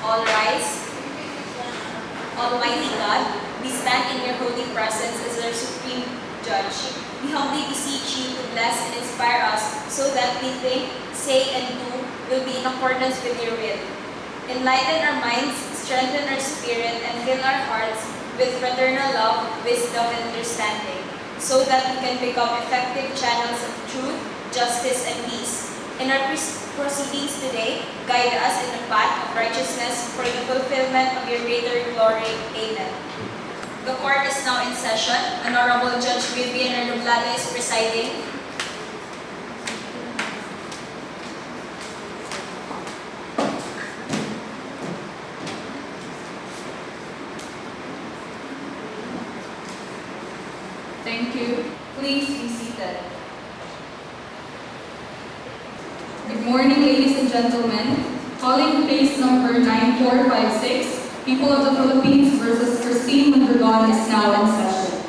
All rise. Almighty God, we stand in your holy presence as our supreme judge. We humbly beseech you to bless and inspire us so that we think, say, and do will be in accordance with your will. Enlighten our minds, strengthen our spirit, and fill our hearts with fraternal love, wisdom, and understanding, so that we can become effective channels of truth, justice, and peace. In our proceedings today, guide us in the path of righteousness for the fulfillment of your greater glory. Amen. The court is now in session. Honorable Judge Vivian Arnublado is presiding. Thank you. Please be seated. Good morning, ladies and gentlemen. Calling case number 9456, People of the Philippines versus Christine Mondragon is now in session.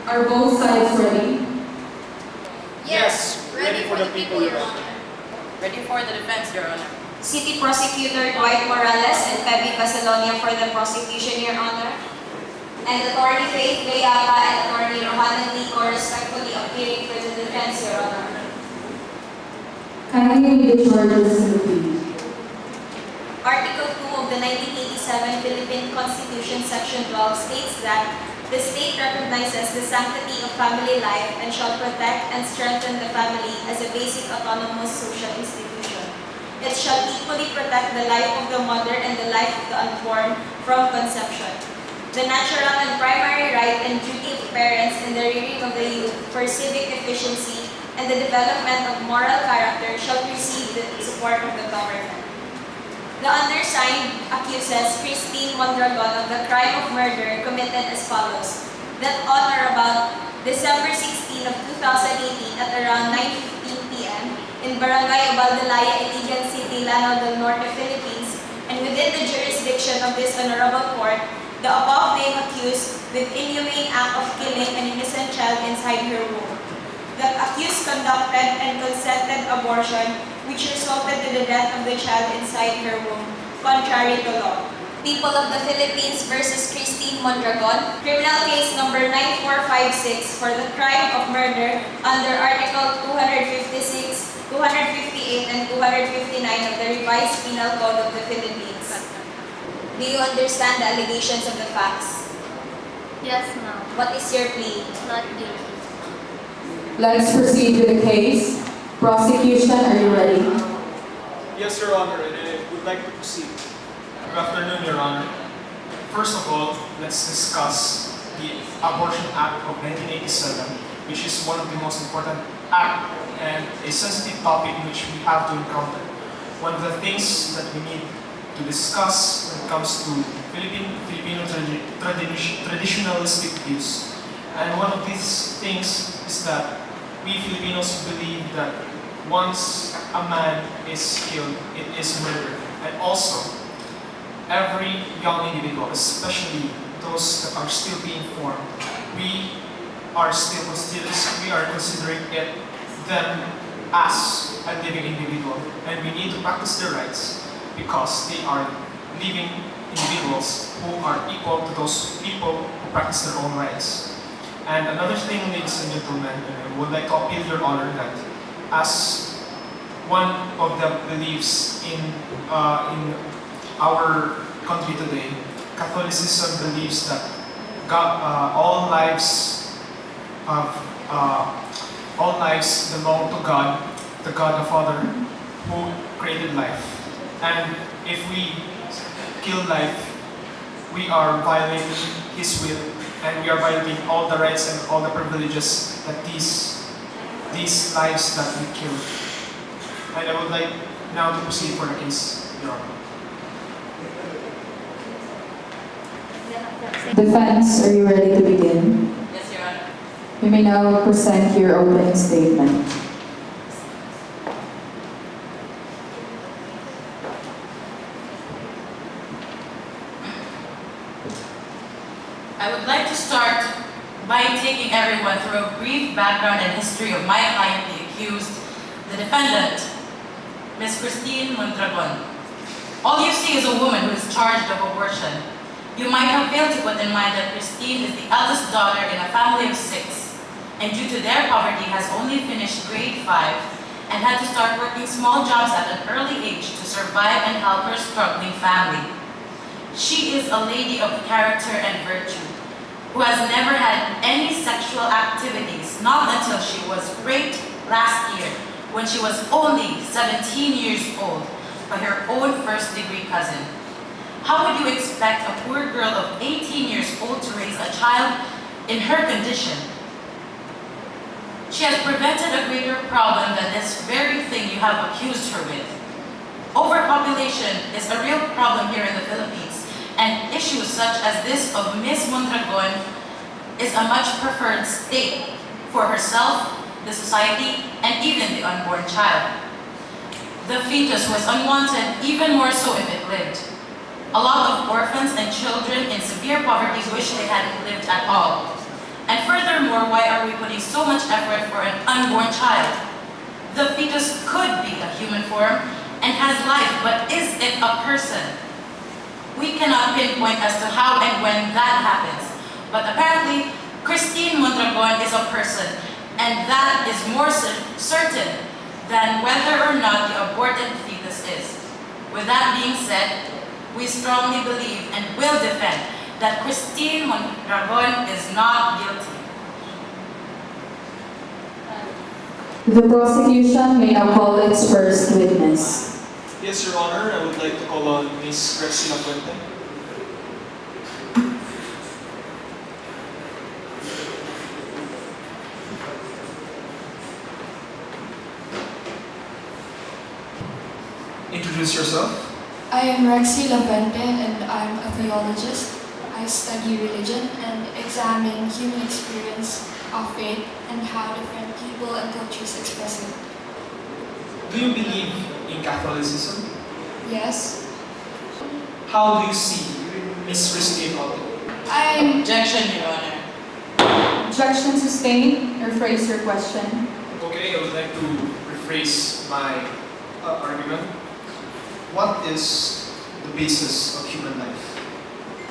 Are both sides ready? Yes, ready for the people, Your Honor. Ready for the defense, Your Honor. City Prosecutor Dwight Morales and Feby Basalonia for the prosecution, Your Honor. And Attorney Faith Leaga and Attorney Raanan Gillon respectfully appearing for the defense, Your Honor. Kindly read the charges in the plea. Article 2 of the 1987 Philippine Constitution, Section 12 states that the state recognizes the sanctity of family life and shall protect and strengthen the family as a basic autonomous social institution. It shall equally protect the life of the mother and the life of the unborn from conception. The natural and primary right and duty of parents in the rearing of the youth for civic efficiency and the development of moral character shall receive the support of the government. The undersigned accuses Christine Mondragon of the crime of murder committed as follows: that on or about December 16 of 2018 at around 9:15 p.m. in Barangay Abaldalaya, Iligan City, Lanao del Norte, Philippines, and within the jurisdiction of this honorable court, the above name accused with inhumane act of killing an innocent child inside her womb. The accused conducted and consented abortion which resulted in the death of the child inside her womb, contrary to law. People of the Philippines versus Christine Mondragon, criminal case number 9456 for the crime of murder under Article 256, 258, and 259 of the Revised Penal Code of the Philippines. Do you understand the allegations of the facts? Yes, ma'am. What is your plea? Not guilty. Let's proceed with the case. Prosecution, are you ready? Yes, Your Honor, and I would like to proceed. Good afternoon, Your Honor. First of all, let's discuss the Abortion Act of 1987, which is one of the most important acts and a sensitive topic which we have to encounter. One of the things that we need to discuss when it comes to Filipino traditionalistic views. And one of these things is that we Filipinos believe that once a man is killed, it is murder. And also, every young individual, especially those that are still being formed, we are considering them as a living individual, and we need to practice their rights because they are living individuals who are equal to those people who practice their own rights. And another thing, ladies and gentlemen, I would like to appeal Your Honor that as one of the beliefs in our country today, Catholicism believes that all lives belong to God, the God the Father, who created life. And if we kill life, we are violating His will, and we are violating all the rights and all the privileges that these lives that we kill. And I would like now to proceed for the case, Your Honor. Defense, are you ready to begin? Yes, Your Honor. You may now present your opening statement. I would like to start by taking everyone through a brief background and history of my client, the accused, the defendant, Ms. Christine Mondragon. All you see is a woman who is charged of abortion. You might have failed to put in mind that Christine is the eldest daughter in a family of 6, and due to their poverty has only finished grade 5 and had to start working small jobs at an early age to survive and help her struggling family. She is a lady of character and virtue, who has never had any sexual activities, not until she was raped last year, when she was only 17 years old, by her own first-degree cousin. How would you expect a poor girl of 18 years old to raise a child in her condition? She has prevented a greater problem than this very thing you have accused her with. Overpopulation is a real problem here in the Philippines, and issues such as this of Miss Mondragon is a much preferred state for herself, the society, and even the unborn child. The fetus was unwanted, even more so if it lived. A lot of orphans and children in severe poverty wish they hadn't lived at all. And furthermore, why are we putting so much effort for an unborn child? The fetus could be a human form and has life, but is it a person? We cannot pinpoint as to how and when that happens, but apparently, Christine Mondragon is a person, and that is more certain than whether or not the aborted fetus is. With that being said, we strongly believe and will defend that Christine Mondragon is not guilty. The prosecution may now call its first witness. Yes, Your Honor, I would like to call on Ms. Rexina Puente. Introduce yourself. I am Rexy Lavente and I'm a theologist. I study religion and examine human experience of faith and how different people and cultures express it. Do you believe in Catholicism? Yes, How do you see Ms. Christine Puente? I'm Objection, Your Honor. Objection sustained. Rephrase your question. Okay, I would like to rephrase my argument. What is the basis of human life?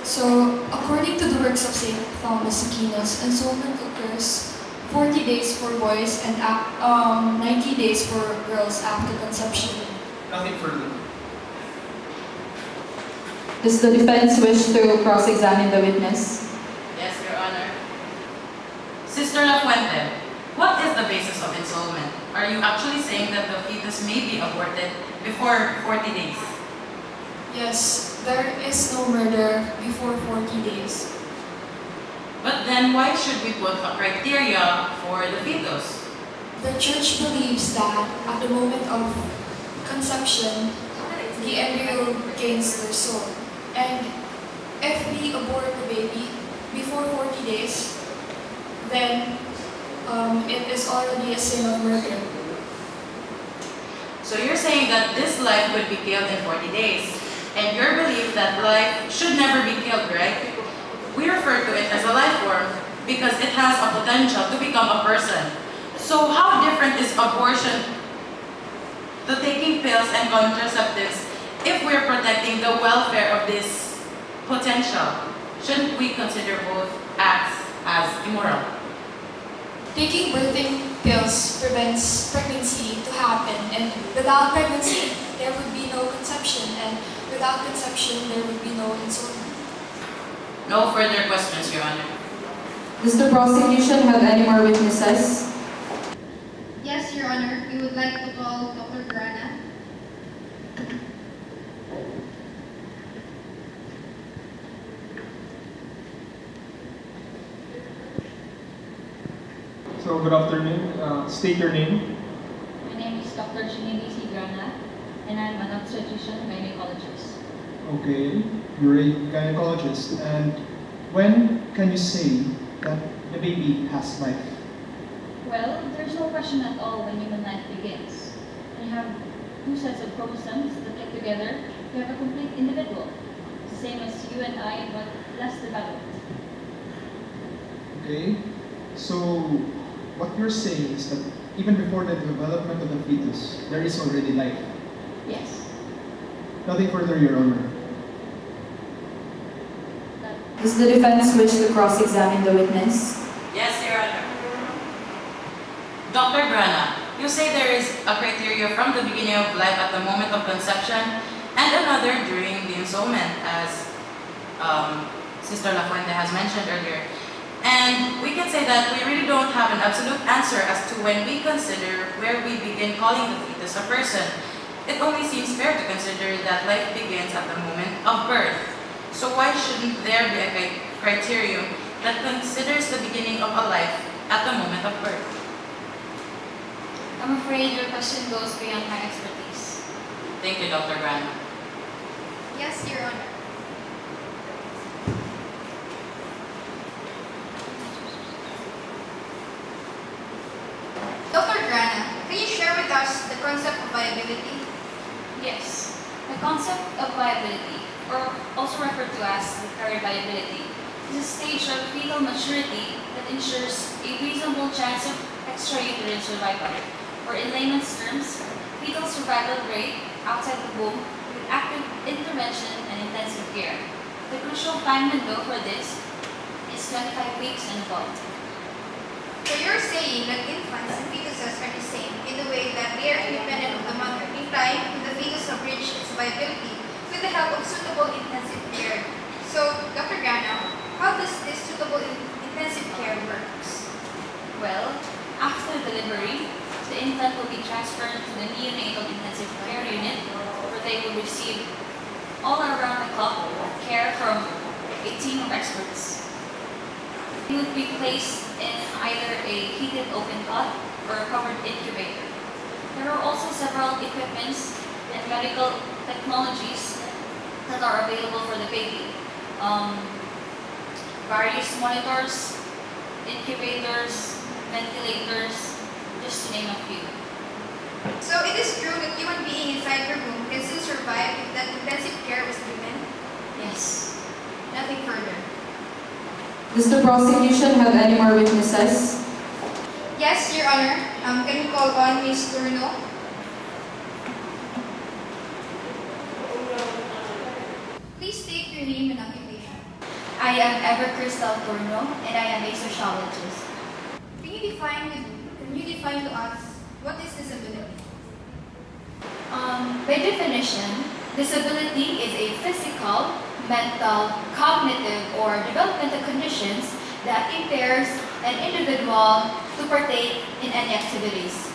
so according to the works of Saint Thomas Aquinas, ensoulment occurs 40 days for boys and 90 days for girls after conception. Nothing further. Does the defense wish to cross-examine the witness? Yes, Your Honor. Sister Lafuente, what is the basis of ensoulment? Are you actually saying that the fetus may be aborted before 40 days? Yes, there is no murder before 40 days. But then why should we put a criteria for the fetus? The church believes that at the moment of conception, the embryo gains their soul. And if we abort the baby before 40 days, then it is already a sin of murder. So you're saying that this life would be killed in 40 days, and your belief that life should never be killed, right? We refer to it as a life form because it has a potential to become a person. So how different is abortion to taking pills and contraceptives if we're protecting the welfare of this potential? Shouldn't we consider both acts as immoral? Taking birthing pills prevents pregnancy to happen, and without pregnancy, there would be no conception, and without conception, there would be no ensoulment. No further questions, Your Honor. Does the prosecution have any more witnesses? Yes, Your Honor. We would like to call Dr. Raanan. So, good afternoon. State your name. My name is Dr. Chinidisi Grana, and I'm an obstetrician gynecologist. Okay, you're a gynecologist. And when can you say that the baby has life? Well, there's no question at all when human life begins. When you have two sets of chromosomes that get together, you have a complete individual. The same as you and I, but less developed. Okay, so what you're saying is that even before the development of the fetus, there is already life. Yes. Nothing further, Your Honor. Does the defense wish to cross-examine the witness? Yes, Your Honor. Dr. Grana, you say there is a criteria from the beginning of life at the moment of conception and another during the ensoulment, as Sister La Fuente has mentioned earlier. And we can say that we really don't have an absolute answer as to when we consider where we begin calling the fetus a person. It only seems fair to consider that life begins at the moment of birth. So why shouldn't there be a criterion that considers the beginning of a life at the moment of birth? I'm afraid your question goes beyond my expertise. Thank you, Dr. Grana. Yes, Your Honor. Dr. Grana, can you share with us the concept of viability? Yes, the concept of viability, or also referred to as recurrent viability, is a stage of fetal maturity that ensures a reasonable chance of extrauterine survival, or in layman's terms, fetal survival rate outside the womb with active intervention and intensive care. The crucial time window for this is 25 weeks and above. So you're saying that infants and fetuses are the same in the way that they are independent of the mother, implying that the fetus have reached its viability with the help of suitable intensive care. So, Dr. Grana, how does this suitable intensive care works? Well, after delivery, the infant will be transferred to the neonatal intensive care unit where they will receive all around the clock care from a team of experts. They would be placed in either a heated open cot or a covered incubator. There are also several equipments and medical technologies that are available for the baby. Various monitors, incubators, ventilators, just to name a few. So it is true that human being inside the room can still survive if that intensive care was given? Yes. Nothing further. Does the prosecution have any more witnesses? Yes, Your Honor. Can we call on Ms. Turno? Please state your name and occupation. I am Ever Crystal Turno, and I am a sociologist. Can you define to us what is disability? By definition, disability is a physical, mental, cognitive, or developmental conditions that impairs an individual to partake in any activities.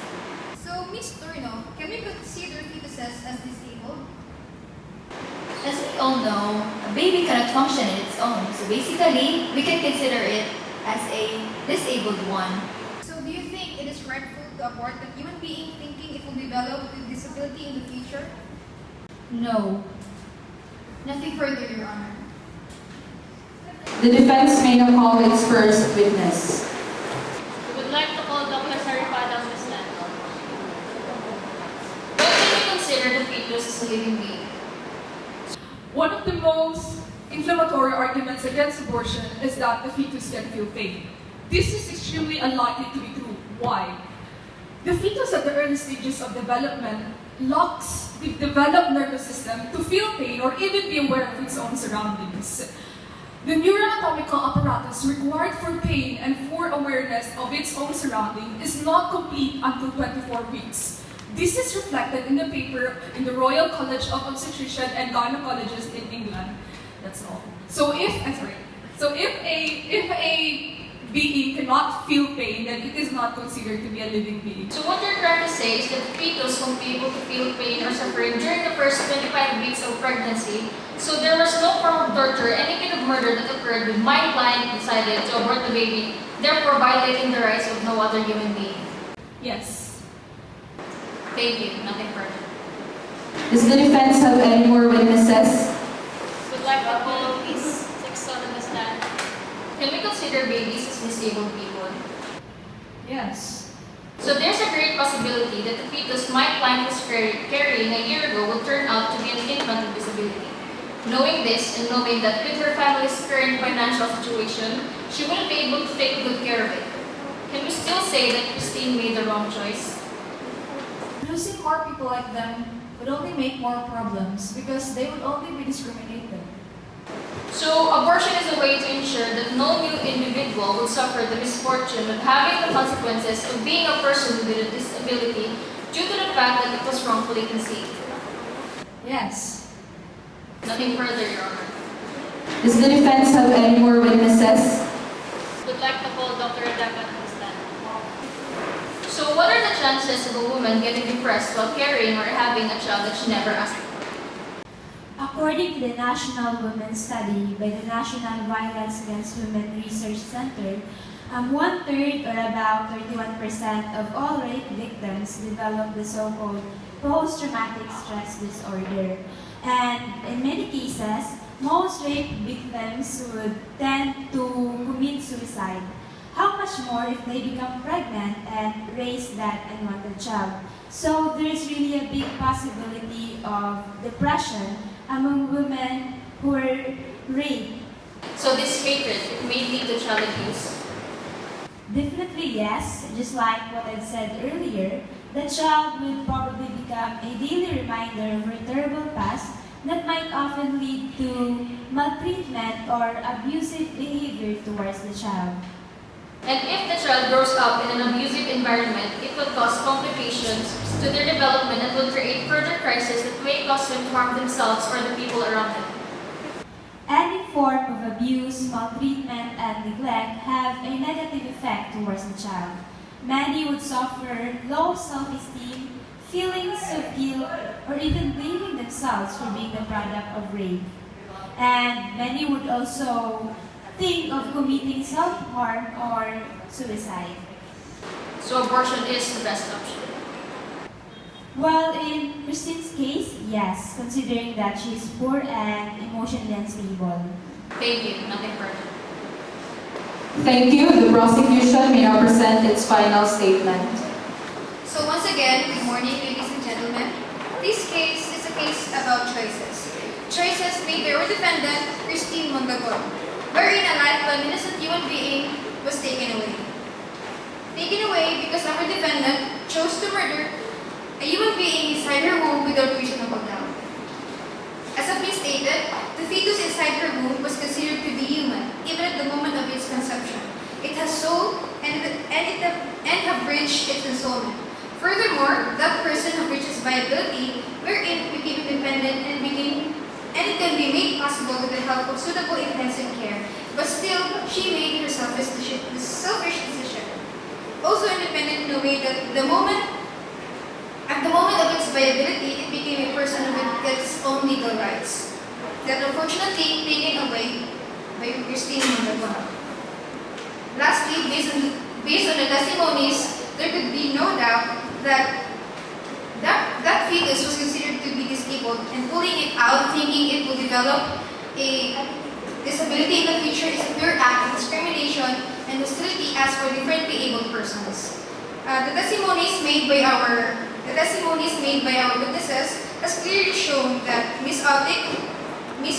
So, Ms. Turno, can we consider fetuses as disabled? As we all know, a baby cannot function in its own, so basically, we can consider it as a disabled one. So, do you think it is rightful to abort a human being thinking it will develop with disability in the future? No. Nothing further, Your Honor. The defense may now call its first witness. We would like to call Dr. Saripada on the stand. When do you consider the fetus as a living being? One of the most inflammatory arguments against abortion is that the fetus can feel pain. This is extremely unlikely to be true. Why? The fetus at the early stages of development lacks the developed nervous system to feel pain or even be aware of its own surroundings. The neuroanatomical apparatus required for pain and for awareness of its own surrounding is not complete until 24 weeks. This is reflected in the paper in the Royal College of Obstetrician and Gynecologists in England. That's all. So if a being cannot feel pain, then it is not considered to be a living being. So what you're trying to say is that the fetus won't be able to feel pain or suffering during the first 25 weeks of pregnancy. So there was no form of torture, any kind of murder that occurred with my client decided to abort the baby, therefore violating the rights of no other human being. Yes. Thank you. Nothing further. Does the defense have any more witnesses? Would like to call Ms. Sexton on the stand. Can we consider babies as disabled people? Yes. So there's a great possibility that the fetus my client was carrying a year ago will turn out to be an infant with disability. Knowing this and knowing that with her family's current financial situation, she wouldn't be able to take good care of it. Can we still say that Christine made the wrong choice? Losing more people like them would only make more problems because they would only be discriminated. So, abortion is a way to ensure that no new individual will suffer the misfortune of having the consequences of being a person with a disability due to the fact that it was wrongfully conceived. Yes. Nothing further, Your Honor. Does the defense have any more witnesses? Would like to call Dr. Rebecca to the stand. So, what are the chances of a woman getting depressed while carrying or having a child that she never asked for? According to the National Women's Study by the National Violence Against Women Research Center, 1/3 or about 31% of all rape victims develop the so-called post-traumatic stress disorder. And in many cases, most rape victims would tend to commit suicide. How much more if they become pregnant and raise that unwanted child? So there is really a big possibility of depression among women who are raped. So, this hatred may lead to child abuse. Definitely yes, just like what I said earlier, the child will probably become a daily reminder of her terrible past that might often lead to maltreatment or abusive behavior towards the child. And if the child grows up in an abusive environment, it will cause complications to their development and will create further crises that may cause them to harm themselves or the people around them. Any form of abuse, maltreatment, and neglect have a negative effect towards the child. Many would suffer low self-esteem, feelings of guilt, or even blaming themselves for being the product of rape. And many would also think of committing self-harm or suicide. So, abortion is the best option. Well, in Christine's case, yes, considering that she is poor and emotionally unstable. Thank you. Nothing further. Thank you. The prosecution may now present its final statement. So once again, good morning, ladies and gentlemen. This case is a case about choices. Choices made by our defendant, Christine Mondragon, wherein a life of an innocent human being was taken away. Taken away because our defendant chose to murder a human being inside her womb without reasonable doubt. As have been stated, the fetus inside her womb was considered to be human, even at the moment of its conception. It has soul and have reached its ensoulment. Furthermore, that person have reached its viability, wherein it became independent and it can be made possible with the help of suitable intensive care. But still, she made her selfish decision. Also independent in a way that at the moment of its viability, it became a person with its own legal rights, that unfortunately taken away by Christine Mondragon. Lastly, based on the testimonies, there could be no doubt that fetus was considered to be disabled, and pulling it out, thinking it will develop a disability in the future, is a pure act of discrimination and hostility as for differently abled persons. The testimonies made by our witnesses has clearly shown that Ms.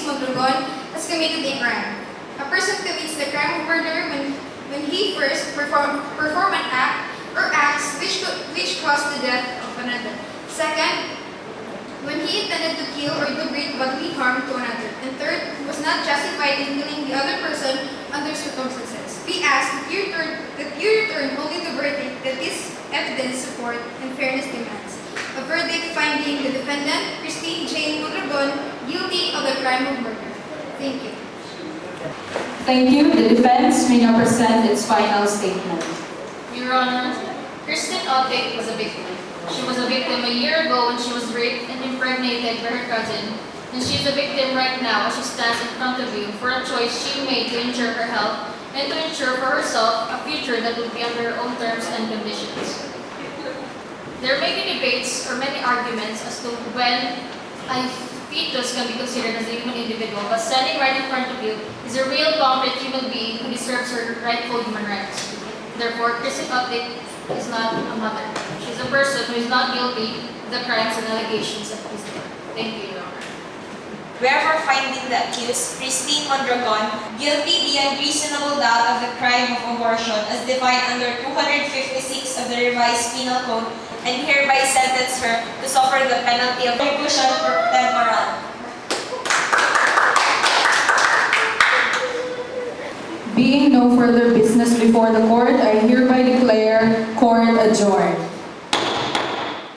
Mondragon has committed a crime. A person commits the crime of murder when he first perform an act or acts which cause the death of another. Second, when he intended to kill or do great bodily harm to another. And third, was not justified in killing the other person under circumstances. We ask that you return only the verdict that this evidence support and fairness demands. A verdict finding the defendant, Christine Jane Mondragon, guilty of the crime of murder. Thank you. Thank you. The defense may now present its final statement. Your Honor, Christine Otek was a victim. She was a victim a year ago when she was raped and impregnated by her cousin, and she is a victim right now as she stands in front of you for a choice she made to ensure her health and to ensure for herself a future that will be under her own terms and conditions. There may be debates or many arguments as to when a fetus can be considered as a human individual, but standing right in front of you is a real concrete human being who deserves her rightful human rights. Therefore, Christine Otek is not a mother. She's a person who is not guilty of the crimes and allegations accused of her. Thank you, Your Honor. Wherefore, finding the accused, Christine Mondragon, guilty beyond reasonable doubt of the crime of abortion as defined under 256 of the Revised Penal Code and hereby sentence her to suffer the penalty of reclusion temporal. Being no further business before the court, I hereby declare court adjourned.